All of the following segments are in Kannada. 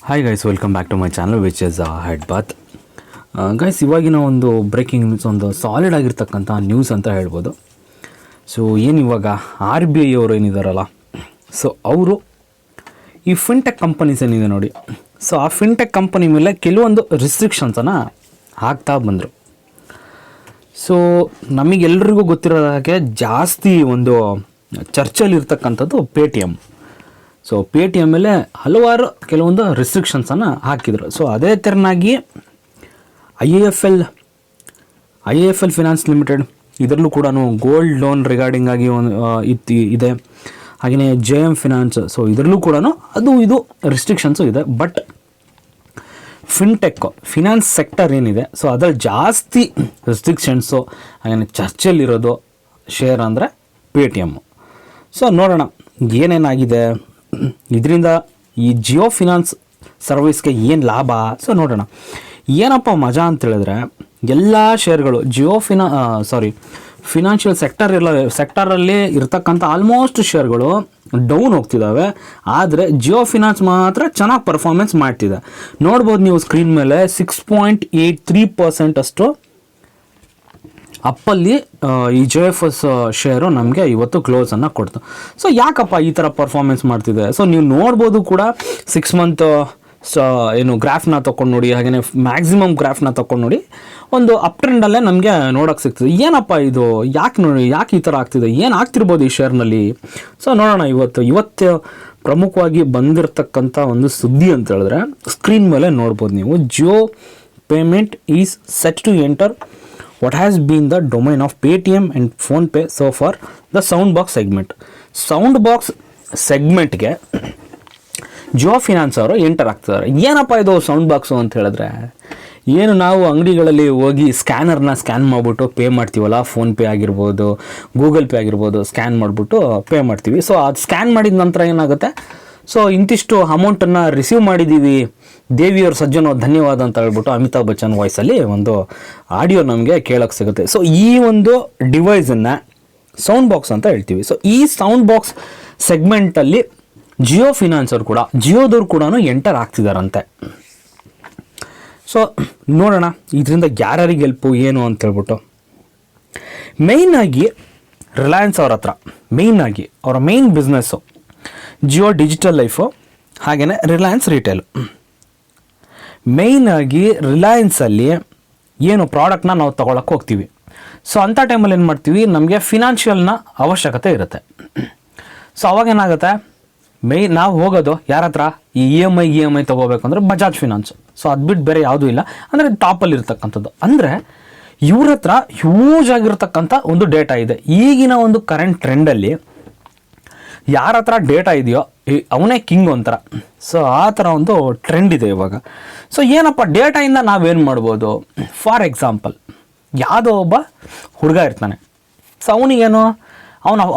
Hi guys, welcome back to my channel which is head bath. Guys, ಇವಾಗಿನ ಒಂದು ಬ್ರೇಕಿಂಗ್ ನ್ಯೂಸ್, ಒಂದು ಸಾಲಿಡ್ ಆಗಿರ್ತಕ್ಕಂಥ ನ್ಯೂಸ್ ಅಂತ ಹೇಳ್ಬೋದು. ಸೊ ಏನು ಇವಾಗ RBI ಅವರು ಏನಿದಾರಲ್ಲ, ಸೊ ಅವರು ಈ ಫಿನ್ಟೆಕ್ ಕಂಪನೀಸ್ ಏನಿದೆ ನೋಡಿ, ಸೊ ಆ ಫಿನ್ಟೆಕ್ ಕಂಪನಿ ಮೇಲೆ ಕೆಲವೊಂದು ರಿಸ್ಟ್ರಿಕ್ಷನ್ಸನ್ನು ಹಾಕ್ತಾ ಬಂದರು. ಸೊ ನಮಗೆಲ್ರಿಗೂ ಗೊತ್ತಿರೋ ಹಾಗೆ ಜಾಸ್ತಿ ಒಂದು ಚರ್ಚೆಯಲ್ಲಿರ್ತಕ್ಕಂಥದ್ದು ಪೇಟಿಎಮ್. ಸೊ ಪೇಟಿಎಮ್ ಮೇಲೆ ಹಲವಾರು ಕೆಲವೊಂದು ರಿಸ್ಟ್ರಿಕ್ಷನ್ಸನ್ನು ಹಾಕಿದರು. ಸೊ ಅದೇ ಥರನಾಗಿ I I F L finance limited ಇದರಲ್ಲೂ ಕೂಡ ಗೋಲ್ಡ್ ಲೋನ್ ರಿಗಾರ್ಡಿಂಗ್ ಆಗಿ ಒಂದು ಇದೆ. ಹಾಗೆಯೇ JM ಫಿನಾನ್ಸ್, ಸೊ ಇದರಲ್ಲೂ ಕೂಡ ಅದು ಇದು ರಿಸ್ಟ್ರಿಕ್ಷನ್ಸು ಇದೆ. ಬಟ್ ಫಿನಾನ್ಸ್ ಸೆಕ್ಟರ್ ಏನಿದೆ, ಸೊ ಅದರಲ್ಲಿ ಜಾಸ್ತಿ ರಿಸ್ಟ್ರಿಕ್ಷನ್ಸು ಹಾಗೆಯೇ ಚರ್ಚೆಯಲ್ಲಿರೋದು ಶೇರ್ ಅಂದರೆ ಪೇಟಿಎಮ್ಮು. ಸೊ ನೋಡೋಣ ಏನೇನಾಗಿದೆ ಇದರಿಂದ, ಈ ಜಿಯೋ ಫಿನಾನ್ಸ್ ಸರ್ವಿಸ್ಗೆ ಏನು ಲಾಭ. ಸೊ ನೋಡೋಣ ಏನಪ್ಪ ಮಜಾ ಅಂತ ಹೇಳಿದ್ರೆ, ಎಲ್ಲ ಶೇರ್ಗಳು ಫಿನಾನ್ಷಿಯಲ್ ಸೆಕ್ಟರಲ್ಲಿ ಇರ್ತಕ್ಕಂಥ ಆಲ್ಮೋಸ್ಟ್ ಶೇರ್ಗಳು ಡೌನ್ ಹೋಗ್ತಿದ್ದಾವೆ. ಆದರೆ ಜಿಯೋ ಫಿನಾನ್ಸ್ ಮಾತ್ರ ಚೆನ್ನಾಗಿ ಪರ್ಫಾರ್ಮೆನ್ಸ್ ಮಾಡ್ತಿದೆ. ನೋಡ್ಬೋದು ನೀವು ಸ್ಕ್ರೀನ್ ಮೇಲೆ 6.83% ಅಷ್ಟು ಅಪ್ಪಲ್ಲಿ ಈ JFS ಶೇರು ನಮಗೆ ಇವತ್ತು ಕ್ಲೋಸನ್ನು ಕೊಡ್ತು. ಸೊ ಯಾಕಪ್ಪ ಈ ಥರ ಪರ್ಫಾರ್ಮೆನ್ಸ್ ಮಾಡ್ತಿದೆ? ಸೊ ನೀವು ನೋಡ್ಬೋದು ಕೂಡ 6 ಮಂತ್ ಏನು ಗ್ರಾಫ್ನ ತೊಗೊಂಡು ನೋಡಿ, ಹಾಗೆಯೇ ಮ್ಯಾಕ್ಸಿಮಮ್ ಗ್ರಾಫ್ನ ತೊಗೊಂಡು ನೋಡಿ, ಒಂದು ಅಪ್ ಟ್ರೆಂಡಲ್ಲೇ ನಮಗೆ ನೋಡೋಕ್ಕೆ ಸಿಗ್ತದೆ. ಏನಪ್ಪ ಇದು, ಯಾಕೆ ಈ ಥರ ಆಗ್ತಿದೆ, ಏನು ಆಗ್ತಿರ್ಬೋದು ಈ ಶೇರ್ನಲ್ಲಿ? ಸೊ ನೋಡೋಣ. ಇವತ್ತು ಪ್ರಮುಖವಾಗಿ ಬಂದಿರತಕ್ಕಂಥ ಒಂದು ಸುದ್ದಿ ಅಂತ ಹೇಳಿದ್ರೆ, ಸ್ಕ್ರೀನ್ ಮೇಲೆ ನೋಡ್ಬೋದು ನೀವು, Jio payment is set to enter what has been the domain of Paytm and PhonePe so far the soundbox segment. Soundbox ಸೆಗ್ಮೆಂಟ್ಗೆ ಜಿಯೋ ಫಿನಾನ್ಸ್ ಅವರು ಎಂಟರ್ ಆಗ್ತಿದ್ದಾರೆ. ಏನಪ್ಪ ಇದು ಸೌಂಡ್ ಬಾಕ್ಸು ಅಂತ ಹೇಳಿದ್ರೆ, ಏನು ನಾವು ಅಂಗಡಿಗಳಲ್ಲಿ ಹೋಗಿ ಸ್ಕ್ಯಾನರ್ನ ಸ್ಕ್ಯಾನ್ ಮಾಡಿಬಿಟ್ಟು ಪೇ ಮಾಡ್ತೀವಲ್ಲ, ಫೋನ್ಪೇ ಆಗಿರ್ಬೋದು, ಗೂಗಲ್ ಪೇ ಆಗಿರ್ಬೋದು, ಸ್ಕ್ಯಾನ್ ಮಾಡಿಬಿಟ್ಟು ಪೇ ಮಾಡ್ತೀವಿ. ಸೊ ಅದು ಸ್ಕ್ಯಾನ್ ಮಾಡಿದ ನಂತರ ಏನಾಗುತ್ತೆ, ಸೊ ಇಂತಿಷ್ಟು ಅಮೌಂಟನ್ನು ರಿಸೀವ್ ಮಾಡಿದ್ದೀವಿ, ದೇವಿಯವ್ರ ಸಜ್ಜನೋ ಧನ್ಯವಾದ ಅಂತ ಹೇಳ್ಬಿಟ್ಟು ಅಮಿತಾಬ್ ಬಚ್ಚನ್ ವಾಯ್ಸಲ್ಲಿ ಒಂದು ಆಡಿಯೋ ನಮಗೆ ಕೇಳೋಕ್ಕೆ ಸಿಗುತ್ತೆ. ಸೊ ಈ ಒಂದು ಡಿವೈಸನ್ನು ಸೌಂಡ್ ಬಾಕ್ಸ್ ಅಂತ ಹೇಳ್ತೀವಿ. ಸೊ ಈ ಸೌಂಡ್ ಬಾಕ್ಸ್ ಸೆಗ್ಮೆಂಟಲ್ಲಿ ಜಿಯೋ ಫಿನಾನ್ಸವ್ರು ಕೂಡ, ಜಿಯೋದವ್ರು ಕೂಡ ಎಂಟರ್ ಆಗ್ತಿದಾರಂತೆ. ಸೊ ನೋಡೋಣ ಇದರಿಂದ ಯಾರ್ಯಾರಿಗೆ ಹೆಲ್ಪು ಏನು ಅಂತ ಹೇಳ್ಬಿಟ್ಟು. ಮೇಯ್ನಾಗಿ ರಿಲಯನ್ಸ್ ಅವ್ರ ಹತ್ರ ಅವರ main business Jio digital life, ಹಾಗೆಯೇ ರಿಲಯನ್ಸ್ ರಿಟೇಲು. ಮೇಯ್ನಾಗಿ ರಿಲಯನ್ಸಲ್ಲಿ ಏನು ಪ್ರಾಡಕ್ಟ್ನ ನಾವು ತೊಗೊಳಕ್ಕೆ ಹೋಗ್ತೀವಿ. ಸೊ ಅಂಥ ಟೈಮಲ್ಲಿ ಏನು ಮಾಡ್ತೀವಿ, ನಮಗೆ ಫಿನಾನ್ಷಿಯಲ್ನ ಅವಶ್ಯಕತೆ ಇರುತ್ತೆ. ಸೊ ಅವಾಗೇನಾಗುತ್ತೆ, ನಾವು ಹೋಗೋದು ಯಾರ ಹತ್ರ, ಈ EMI ತೊಗೋಬೇಕಂದ್ರೆ ಬಜಾಜ್ ಫಿನಾನ್ಸ್. ಸೊ ಅದು ಬಿಟ್ಟು ಬೇರೆ ಯಾವುದೂ ಇಲ್ಲ, ಅಂದರೆ ಟಾಪಲ್ಲಿ ಇರ್ತಕ್ಕಂಥದ್ದು. ಅಂದರೆ ಇವ್ರ ಹತ್ರ ಹ್ಯೂಜ್ ಆಗಿರ್ತಕ್ಕಂಥ ಒಂದು ಡೇಟಾ ಇದೆ. ಈಗಿನ ಒಂದು ಕರೆಂಟ್ ಟ್ರೆಂಡಲ್ಲಿ ಯಾರ ಹತ್ರ ಡೇಟಾ ಇದೆಯೋ ಅವನೇ ಕಿಂಗ್ ಒಂಥರ. ಸೊ ಆ ಥರ ಒಂದು ಟ್ರೆಂಡ್ ಇದೆ ಇವಾಗ. ಸೊ ಏನಪ್ಪ ಡೇಟಾಯಿಂದ ನಾವೇನು ಮಾಡ್ಬೋದು? ಫಾರ್ ಎಕ್ಸಾಂಪಲ್, ಯಾವುದೋ ಒಬ್ಬ ಹುಡುಗ ಇರ್ತಾನೆ. ಸೊ ಅವನಿಗೇನು,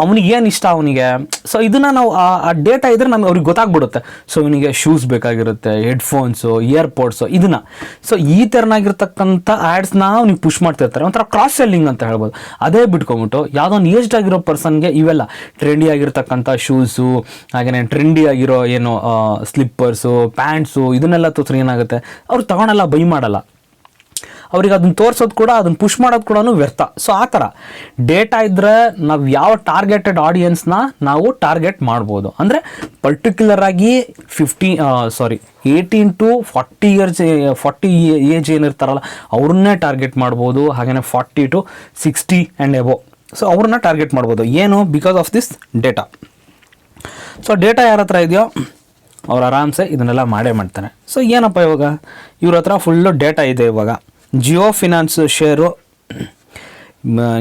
ಅವನಿಗೇನು ಇಷ್ಟ ಅವನಿಗೆ. ಸೊ ಇದನ್ನು ನಾವು ಆ ಡೇಟಾ ಇದ್ದರೆ ನಮಗೆ ಅವ್ರಿಗೆ ಗೊತ್ತಾಗ್ಬಿಡುತ್ತೆ. ಸೊ ಇವನಿಗೆ ಶೂಸ್ ಬೇಕಾಗಿರುತ್ತೆ, ಹೆಡ್ಫೋನ್ಸು, ಇಯರ್ಪೋಡ್ಸು, ಇದನ್ನು. ಸೊ ಈ ಥರನಾಗಿರ್ತಕ್ಕಂಥ ಆ್ಯಡ್ಸ್ನ ಅವ್ನಿಗೆ ಪುಷ್ ಮಾಡ್ತಿರ್ತಾರೆ. ಒಂಥರ ಕ್ರಾಸ್ ಸೆಲ್ಲಿಂಗ್ ಅಂತ ಹೇಳ್ಬೋದು. ಅದೇ ಬಿಟ್ಕೊಂಬಿಟ್ಟು ಯಾವುದೋ ಒಂದು ಏಜ್ಡ್ ಆಗಿರೋ ಪರ್ಸನ್ಗೆ ಇವೆಲ್ಲ ಟ್ರೆಂಡಿ ಆಗಿರ್ತಕ್ಕಂಥ ಶೂಸು, ಹಾಗೆಯೇ ಟ್ರೆಂಡಿ ಆಗಿರೋ ಏನು ಸ್ಲಿಪ್ಪರ್ಸು, ಪ್ಯಾಂಟ್ಸು, ಇದನ್ನೆಲ್ಲ ತೋರಿಸ್ರೆ ಏನಾಗುತ್ತೆ, ಅವ್ರು ತಗೊಳಲ್ಲ, ಬೈ ಮಾಡಲ್ಲ. ಅವ್ರಿಗೆ ಅದನ್ನು ತೋರಿಸೋದು ಕೂಡ, ಅದನ್ನು ಪುಷ್ ಮಾಡೋದು ಕೂಡ ವ್ಯರ್ಥ. ಸೊ ಆ ಥರ ಡೇಟಾ ಇದ್ದರೆ ನಾವು ಯಾವ ಟಾರ್ಗೆಟೆಡ್ ಆಡಿಯನ್ಸ್ನ ನಾವು ಟಾರ್ಗೆಟ್ ಮಾಡ್ಬೋದು. ಅಂದರೆ ಪರ್ಟಿಕ್ಯುಲರ್ ಆಗಿ 18 to 40 ಏಜ್ ಏನಿರ್ತಾರಲ್ಲ ಅವ್ರನ್ನೇ ಟಾರ್ಗೆಟ್ ಮಾಡ್ಬೋದು. ಹಾಗೆಯೇ 40 to 60 ಆ್ಯಂಡ್ ಎಬೋ, ಸೊ ಅವ್ರನ್ನ ಟಾರ್ಗೆಟ್ ಮಾಡ್ಬೋದು. ಏನು? Because of this data. So data ಯಾರ ಹತ್ರ ಇದೆಯೋ ಅವ್ರು ಆರಾಮ್ಸೆ ಇದನ್ನೆಲ್ಲ ಮಾಡ್ತಾನೆ. ಸೊ ಏನಪ್ಪ ಇವಾಗ ಇವ್ರ ಹತ್ರ ಫುಲ್ಲು ಡೇಟಾ ಇದೆ. ಇವಾಗ ಜಿಯೋ ಫಿನಾನ್ಸ್ ಶೇರು,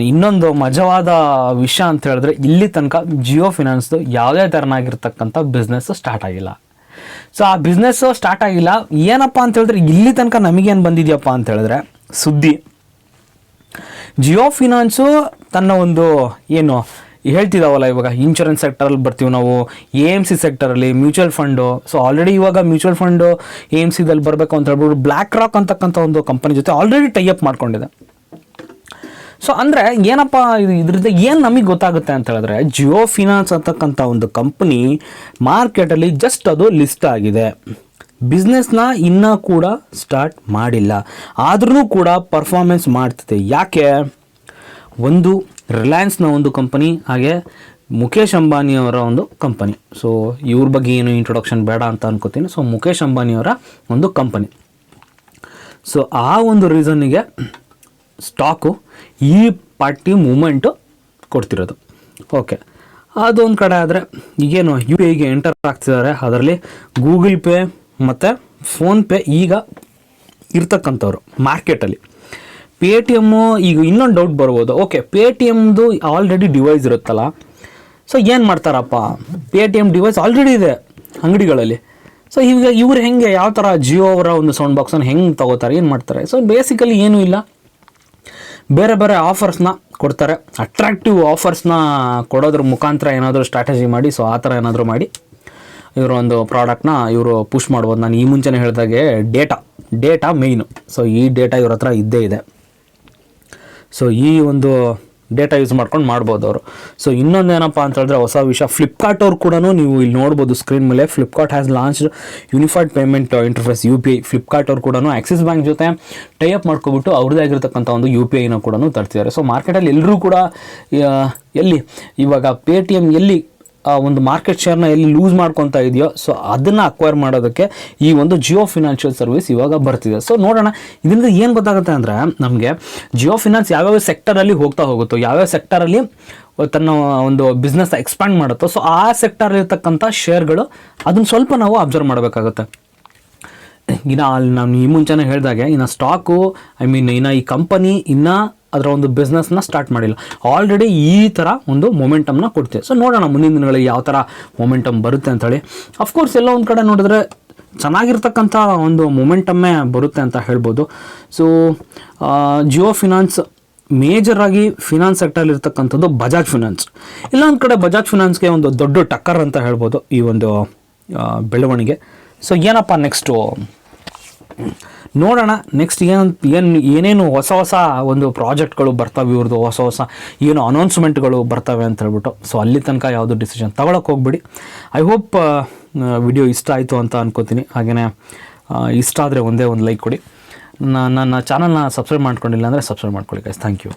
ಇನ್ನೊಂದು ಮಜವಾದ ವಿಷಯ ಅಂತ ಹೇಳಿದ್ರೆ, ಇಲ್ಲಿ ತನಕ ಜಿಯೋ ಫಿನಾನ್ಸ್ದು ಯಾವುದೇ ಥರನಾಗಿರ್ತಕ್ಕಂಥ ಬಿಸ್ನೆಸ್ಸು ಸ್ಟಾರ್ಟ್ ಆಗಿಲ್ಲ. ಸೊ ಆ ಬಿಸ್ನೆಸ್ಸು ಸ್ಟಾರ್ಟ್ ಆಗಿಲ್ಲ. ಏನಪ್ಪ ಅಂತ ಹೇಳಿದ್ರೆ, ಇಲ್ಲಿ ತನಕ ನಮಗೇನು ಬಂದಿದೆಯಪ್ಪ ಅಂತ ಹೇಳಿದ್ರೆ ಸುದ್ದಿ, ಜಿಯೋ ಫಿನಾನ್ಸು ತನ್ನ ಒಂದು ಏನು ಹೇಳ್ತಿದ್ದಾವಲ್ಲ, ಇವಾಗ ಇನ್ಶೂರೆನ್ಸ್ ಸೆಕ್ಟರಲ್ಲಿ ಬರ್ತೀವಿ ನಾವು, AMC ಸೆಕ್ಟರಲ್ಲಿ ಮ್ಯೂಚುವಲ್ ಫಂಡು. ಸೊ ಆಲ್ರೆಡಿ ಇವಾಗ ಮ್ಯೂಚುವಲ್ ಫಂಡು AMCದಲ್ಲಿ ಬರಬೇಕು ಅಂತ ಹೇಳ್ಬಿಟ್ಟು ಬ್ಲ್ಯಾಕ್ ರಾಕ್ ಅಂತಕ್ಕಂಥ ಒಂದು ಕಂಪನಿ ಜೊತೆ ಆಲ್ರೆಡಿ ಟೈಅಪ್ ಮಾಡ್ಕೊಂಡಿದೆ. ಸೊ ಅಂದರೆ ಏನಪ್ಪ ಇದರಿಂದ ಏನು ನಮಗೆ ಗೊತ್ತಾಗುತ್ತೆ ಅಂತ ಹೇಳಿದ್ರೆ, ಜಿಯೋ ಫಿನಾನ್ಸ್ ಅಂತಕ್ಕಂಥ ಒಂದು ಕಂಪ್ನಿ ಮಾರ್ಕೆಟಲ್ಲಿ ಜಸ್ಟ್ ಅದು ಲಿಸ್ಟ್ ಆಗಿದೆ. ಬಿಸ್ನೆಸ್ನ ಇನ್ನೂ ಕೂಡ ಸ್ಟಾರ್ಟ್ ಮಾಡಿಲ್ಲ, ಆದ್ರೂ ಕೂಡ ಪರ್ಫಾರ್ಮೆನ್ಸ್ ಮಾಡ್ತಿದೆ. ಯಾಕೆ? ಒಂದು ರಿಲಯನ್ಸ್ನ ಒಂದು ಕಂಪನಿ, ಹಾಗೆ ಮುಖೇಶ್ ಅಂಬಾನಿಯವರ ಒಂದು ಕಂಪನಿ. ಸೊ ಇವ್ರ ಬಗ್ಗೆ ಏನು ಇಂಟ್ರೊಡಕ್ಷನ್ ಬೇಡ ಅಂತ ಅನ್ಕೋತೀನಿ. ಸೊ ಮುಖೇಶ್ ಅಂಬಾನಿಯವರ ಒಂದು ಕಂಪನಿ. ಸೊ ಆ ಒಂದು ರೀಸನ್ನಿಗೆ ಸ್ಟಾಕು ಈ ಪಾರ್ಟಿ ಮೂಮೆಂಟು ಕೊಡ್ತಿರೋದು. ಓಕೆ, ಅದೊಂದು ಕಡೆ ಆದರೆ ಈಗೇನು UPIಗೆ ಎಂಟರ್ ಆಗ್ತಿದ್ದಾರೆ. ಅದರಲ್ಲಿ ಗೂಗಲ್ ಪೇ ಮತ್ತು ಫೋನ್ಪೇ ಈಗ ಇರ್ತಕ್ಕಂಥವ್ರು ಮಾರ್ಕೆಟಲ್ಲಿ. Paytm ಈಗ ಇನ್ನೊಂದು ಡೌಟ್ ಬರ್ಬೋದು, ಓಕೆ Paytmದು ಆಲ್ರೆಡಿ ಡಿವೈಸ್ ಇರುತ್ತಲ್ಲ, ಸೊ ಏನು ಮಾಡ್ತಾರಪ್ಪ, Paytm ಡಿವೈಸ್ ಆಲ್ರೆಡಿ ಇದೆ ಅಂಗಡಿಗಳಲ್ಲಿ. ಸೊ ಈಗ ಇವ್ರು ಹೆಂಗೆ, ಯಾವ ಥರ ಜಿಯೋ ಅವರ ಒಂದು ಸೌಂಡ್ ಬಾಕ್ಸನ್ನು ಹೆಂಗೆ ತಗೋತಾರೆ, ಏನು ಮಾಡ್ತಾರೆ? ಸೊ ಬೇಸಿಕಲಿ ಏನೂ ಇಲ್ಲ, ಬೇರೆ ಬೇರೆ ಆಫರ್ಸ್ನ ಕೊಡ್ತಾರೆ. ಅಟ್ರಾಕ್ಟಿವ್ ಆಫರ್ಸ್ನ ಕೊಡೋದ್ರ ಮುಖಾಂತರ ಏನಾದರೂ ಸ್ಟ್ರಾಟಜಿ ಮಾಡಿ, ಸೊ ಆ ಥರ ಏನಾದರೂ ಮಾಡಿ ಇವರು ಒಂದು ಪ್ರಾಡಕ್ಟ್ನ ಇವರು ಪುಷ್ ಮಾಡ್ಬೋದು. ನಾನು ಈ ಮುಂಚೆನೇ ಹೇಳಿದಾಗೆ ಡೇಟಾ ಮೇಯ್ನು. ಸೊ ಈ ಡೇಟಾ ಇವ್ರ ಹತ್ರ ಇದ್ದೇ ಇದೆ. ಸೊ ಈ ಒಂದು ಡೇಟಾ ಯೂಸ್ ಮಾಡ್ಕೊಂಡು ಮಾಡ್ಬೋದು ಅವರು. ಸೊ ಇನ್ನೊಂದೇನಪ್ಪ ಅಂತ ಹೇಳಿದ್ರೆ ಹೊಸ ವಿಷಯ, ಫ್ಲಿಪ್ಕಾರ್ಟ್ ಅವ್ರು ಕೂಡ ನೀವು ಇಲ್ಲಿ ನೋಡ್ಬೋದು ಸ್ಕ್ರೀನ್ ಮೇಲೆ, Flipkart has launched unified payment interface UPI. Flipkart ಅವ್ರು ಕೂಡ ಆಕ್ಸಿಸ್ ಬ್ಯಾಂಕ್ ಜೊತೆ ಟೈಅಪ್ ಮಾಡ್ಕೊಬಿಟ್ಟು ಅವ್ರದ್ದೇ ಆಗಿರ್ತಕ್ಕಂಥ ಒಂದು UPIನ ಕೂಡ ತರ್ತಿದ್ದಾರೆ. ಸೊ ಮಾರ್ಕೆಟಲ್ಲಿ ಎಲ್ಲರೂ ಕೂಡ ಎಲ್ಲಿ ಇವಾಗ Paytm ಎಲ್ಲಿ ಒಂದು ಮಾರ್ಕೆಟ್ ಶೇರ್ನ ಎಲ್ಲಿ ಲೂಸ್ ಮಾಡ್ಕೊತಾ ಇದೆಯೋ, ಸೊ ಅದನ್ನು ಅಕ್ವೈರ್ ಮಾಡೋದಕ್ಕೆ ಈ ಒಂದು ಜಿಯೋ ಫಿನಾನ್ಷಿಯಲ್ ಸರ್ವಿಸ್ ಇವಾಗ ಬರ್ತಿದೆ. ಸೊ ನೋಡೋಣ ಇದರಿಂದ ಏನು ಗೊತ್ತಾಗುತ್ತೆ ಅಂದರೆ, ನಮಗೆ ಜಿಯೋ ಫಿನಾನ್ಸ್ ಯಾವ್ಯಾವ ಸೆಕ್ಟರಲ್ಲಿ ಹೋಗುತ್ತೋ, ಯಾವ್ಯಾವ ಸೆಕ್ಟರಲ್ಲಿ ತನ್ನ ಒಂದು ಬಿಸ್ನೆಸ್ ಎಕ್ಸ್ಪ್ಯಾಂಡ್ ಮಾಡುತ್ತೋ, ಸೊ ಆ ಸೆಕ್ಟರಲ್ಲಿರ್ತಕ್ಕಂಥ ಶೇರ್ಗಳು ಅದನ್ನು ಸ್ವಲ್ಪ ನಾವು ಅಬ್ಸರ್ವ್ ಮಾಡಬೇಕಾಗುತ್ತೆ. ಇನ್ನು ಅಲ್ಲಿ ನಾನು ಈ ಮುಂಚೆನೇ ಹೇಳಿದಾಗೆ, ಇನ್ನು ಸ್ಟಾಕು ಇನ್ನು ಈ ಕಂಪನಿ ಇನ್ನೂ ಅದರ ಒಂದು ಬಿಸ್ನೆಸ್ನ ಸ್ಟಾರ್ಟ್ ಮಾಡಿಲ್ಲ, ಆಲ್ರೆಡಿ ಈ ಥರ ಒಂದು ಮೊಮೆಂಟಮ್ನ ಕೊಡ್ತೀವಿ. ಸೊ ನೋಡೋಣ ಮುಂದಿನ ದಿನಗಳಲ್ಲಿ ಯಾವ ಥರ ಮೊಮೆಂಟಮ್ ಬರುತ್ತೆ ಅಂಥೇಳಿ. ಅಫ್ಕೋರ್ಸ್ ಎಲ್ಲ ಒಂದು ಕಡೆ ನೋಡಿದ್ರೆ ಚೆನ್ನಾಗಿರ್ತಕ್ಕಂಥ ಒಂದು ಮೊಮೆಂಟಮ್ಮೇ ಬರುತ್ತೆ ಅಂತ ಹೇಳ್ಬೋದು. ಸೊ ಜಿಯೋ ಫಿನಾನ್ಸ್ ಮೇಜರಾಗಿ ಫಿನಾನ್ಸ್ ಸೆಕ್ಟರ್ ಇರ್ತಕ್ಕಂಥದ್ದು ಬಜಾಜ್ ಫಿನಾನ್ಸ್. ಇಲ್ಲೊಂದು ಕಡೆ ಬಜಾಜ್ ಫಿನಾನ್ಸ್ಗೆ ಒಂದು ದೊಡ್ಡ ಟಕ್ಕರ್ ಅಂತ ಹೇಳ್ಬೋದು ಈ ಒಂದು ಬೆಳವಣಿಗೆ. ಸೊ ಏನಪ್ಪ ನೆಕ್ಸ್ಟು ನೋಡೋಣ, ನೆಕ್ಸ್ಟ್ ಏನೇನು ಹೊಸ ಒಂದು ಪ್ರಾಜೆಕ್ಟ್ಗಳು ಬರ್ತವೆ, ಇವ್ರದ್ದು ಹೊಸ ಏನು ಅನೌನ್ಸ್ಮೆಂಟ್ಗಳು ಬರ್ತವೆ ಅಂತ ಹೇಳ್ಬಿಟ್ಟು. ಸೊ ಅಲ್ಲಿ ತನಕ ಯಾವುದು ಡಿಸಿಷನ್ ತಗೊಳಕ್ಕೆ ಹೋಗ್ಬಿಡಿ. ಐ ಹೋಪ್ ವಿಡಿಯೋ ಇಷ್ಟ ಆಯಿತು ಅಂತ ಅನ್ಕೋತೀನಿ. ಹಾಗೆಯೇ ಇಷ್ಟ ಆದರೆ ಒಂದೇ ಒಂದು ಲೈಕ್ ಕೊಡಿ. ನನ್ನ ಚಾನಲ್ನ ಸಬ್ಸ್ಕ್ರೈಬ್ ಮಾಡ್ಕೊಂಡಿಲ್ಲ ಅಂದರೆ ಸಬ್ಸ್ಕ್ರೈಬ್ ಮಾಡ್ಕೊಳ್ಳಿ ಗೈಸ್. Thank you.